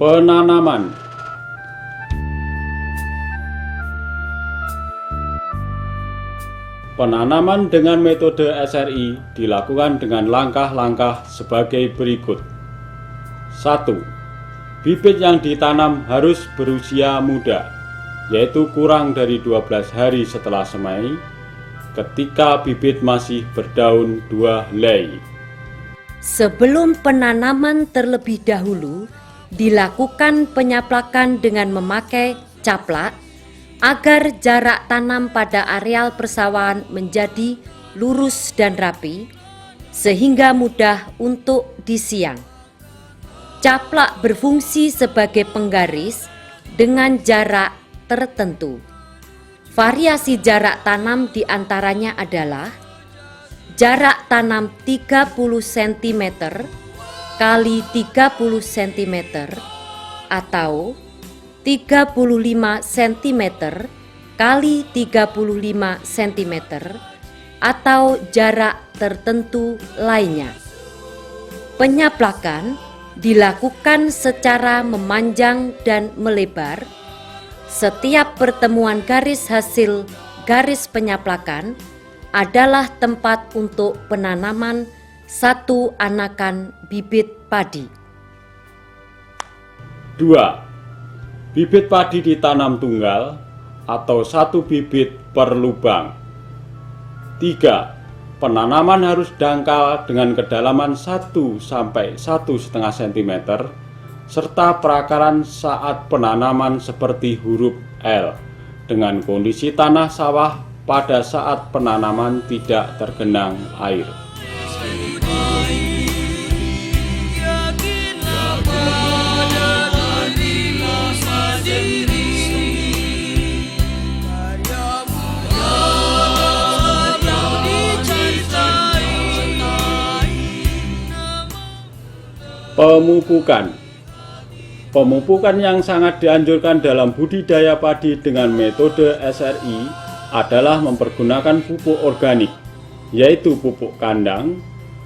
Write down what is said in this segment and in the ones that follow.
Penanaman. Penanaman dengan metode SRI dilakukan dengan langkah-langkah sebagai berikut. 1. Bibit yang ditanam harus berusia muda, yaitu kurang dari 12 hari setelah semai, ketika bibit masih berdaun 2 helai. Sebelum penanaman terlebih dahulu, dilakukan penyaplakan dengan memakai caplak agar jarak tanam pada areal persawahan menjadi lurus dan rapi, sehingga mudah untuk disiang. Caplak berfungsi sebagai penggaris dengan jarak tertentu. Variasi jarak tanam diantaranya adalah jarak tanam 30 cm kali 30 cm atau 35 cm kali 35 cm atau jarak tertentu lainnya. Penyaplakan dilakukan secara memanjang dan melebar. Setiap pertemuan garis hasil garis penyaplakan adalah tempat untuk penanaman satu anakan bibit padi. 2. Bibit padi ditanam tunggal atau satu bibit per lubang. 3. Penanaman harus dangkal dengan kedalaman 1 sampai 1,5 cm serta perakaran saat penanaman seperti huruf L dengan kondisi tanah sawah pada saat penanaman tidak tergenang air. Pemupukan. Pemupukan yang sangat dianjurkan dalam budidaya padi dengan metode SRI adalah mempergunakan pupuk organik, yaitu pupuk kandang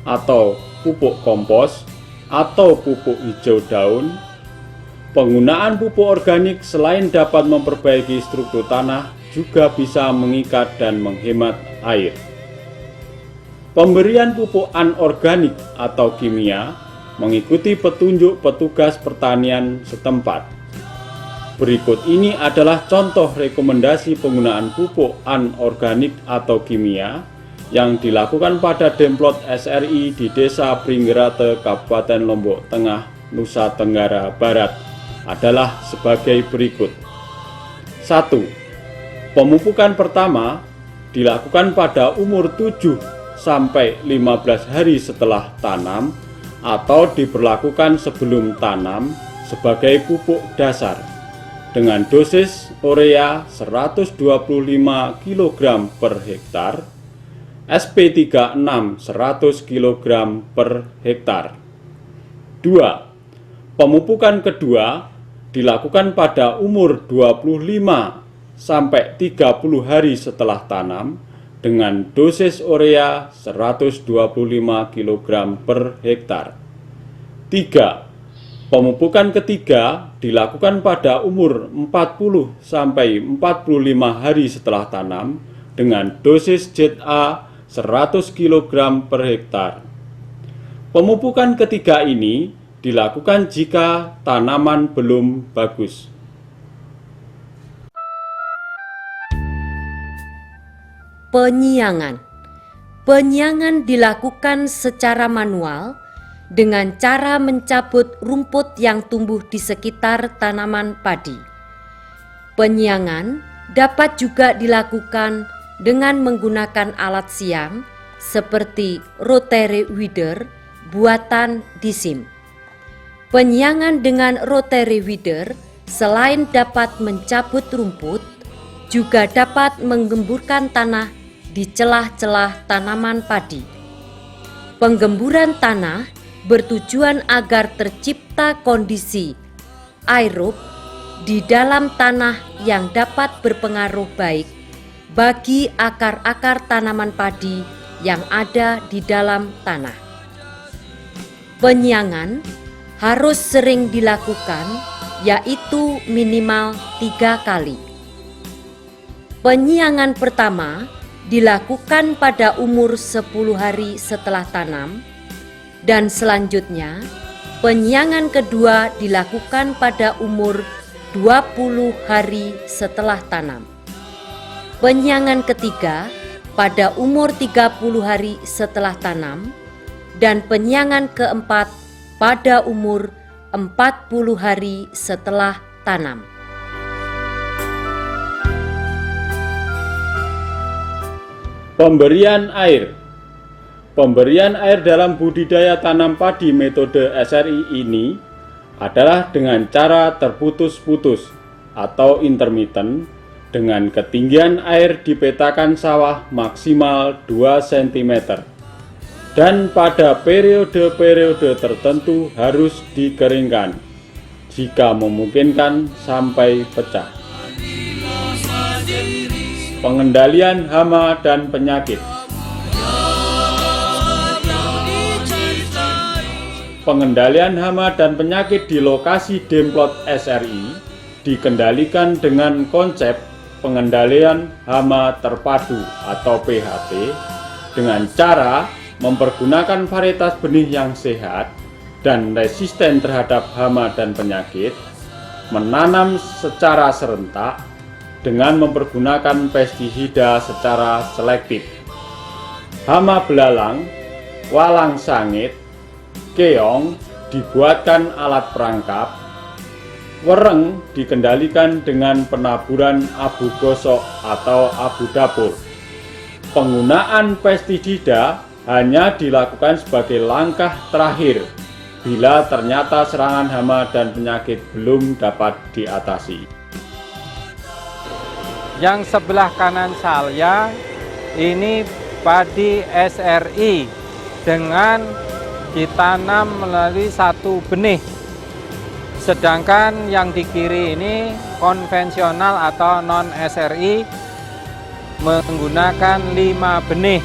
atau pupuk kompos atau pupuk hijau daun. Penggunaan pupuk organik selain dapat memperbaiki struktur tanah, juga bisa mengikat dan menghemat air. Pemberian pupuk anorganik atau kimia mengikuti petunjuk petugas pertanian setempat. Berikut ini adalah contoh rekomendasi penggunaan pupuk anorganik atau kimia yang dilakukan pada Demplot SRI di Desa Pringgerate, Kabupaten Lombok Tengah, Nusa Tenggara Barat adalah sebagai berikut. 1. Pemupukan pertama dilakukan pada umur 7 sampai 15 hari setelah tanam atau diberlakukan sebelum tanam sebagai pupuk dasar dengan dosis urea 125 kg per hektar, SP36 100 kg per hektar. 2. Pemupukan kedua dilakukan pada umur 25 sampai 30 hari setelah tanam dengan dosis urea 125 kg per hektar. 3. Pemupukan ketiga dilakukan pada umur 40 sampai 45 hari setelah tanam dengan dosis ZA 100 kg per hektar. Pemupukan ketiga ini dilakukan jika tanaman belum bagus. Penyiangan. Penyiangan dilakukan secara manual dengan cara mencabut rumput yang tumbuh di sekitar tanaman padi. Penyiangan dapat juga dilakukan dengan menggunakan alat siang seperti rotary weeder buatan Disim. Penyiangan dengan rotary weeder selain dapat mencabut rumput, juga dapat menggemburkan tanah di celah-celah tanaman padi. Penggemburan tanah bertujuan agar tercipta kondisi aerob di dalam tanah yang dapat berpengaruh baik bagi akar-akar tanaman padi yang ada di dalam tanah. Penyiangan harus sering dilakukan, yaitu minimal 3 kali. Penyiangan pertama dilakukan pada umur 10 hari setelah tanam, dan selanjutnya penyiangan kedua dilakukan pada umur 20 hari setelah tanam. Penyiangan ketiga pada umur 30 hari setelah tanam, dan penyiangan keempat pada umur 40 hari setelah tanam. Pemberian air. Pemberian air dalam budidaya tanam padi metode SRI ini adalah dengan cara terputus-putus atau intermittent, dengan ketinggian air di petakan sawah maksimal 2 cm. Dan pada periode-periode tertentu harus dikeringkan, jika memungkinkan sampai pecah. Pengendalian hama dan penyakit. Pengendalian hama dan penyakit di lokasi Demplot SRI dikendalikan dengan konsep pengendalian hama terpadu atau PHT dengan cara mempergunakan varietas benih yang sehat dan resisten terhadap hama dan penyakit, menanam secara serentak dengan mempergunakan pestisida secara selektif. Hama belalang, walang sangit, keong dibuatkan alat perangkap, wereng dikendalikan dengan penaburan abu gosok atau abu dapur. Penggunaan pestisida hanya dilakukan sebagai langkah terakhir bila ternyata serangan hama dan penyakit belum dapat diatasi. Yang sebelah kanan saya ini padi SRI dengan ditanam melalui satu benih. Sedangkan yang di kiri ini konvensional atau non SRI menggunakan 5 benih.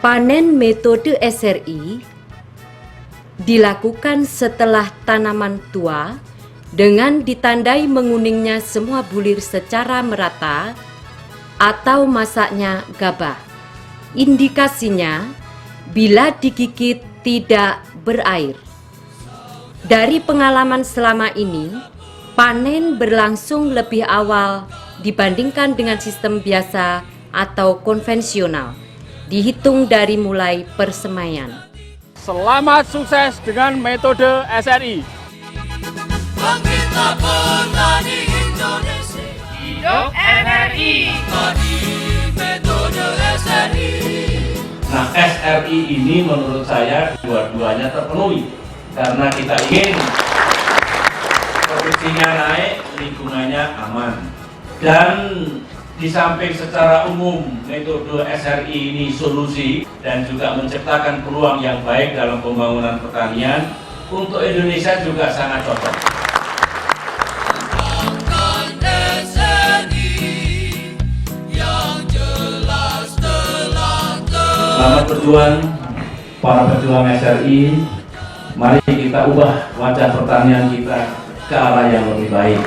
Panen metode SRI dilakukan setelah tanaman tua dengan ditandai menguningnya semua bulir secara merata atau masaknya gabah. Indikasinya bila digigit tidak berair. Dari pengalaman selama ini, panen berlangsung lebih awal dibandingkan dengan sistem biasa atau konvensional, dihitung dari mulai persemaian. Selamat sukses dengan metode SRI. Bangkitlah petani Indonesia. Hidup SRI. Padi metode SRI. Nah, SRI ini menurut saya dua-duanya terpenuhi karena kita ingin produksinya naik, lingkungannya aman. Dan di samping secara umum metode SRI ini solusi dan juga menciptakan peluang yang baik dalam pembangunan pertanian, untuk Indonesia juga sangat cocok. Selamat berjuang para pejuang SRI. Mari kita ubah wajah pertanian kita ke arah yang lebih baik.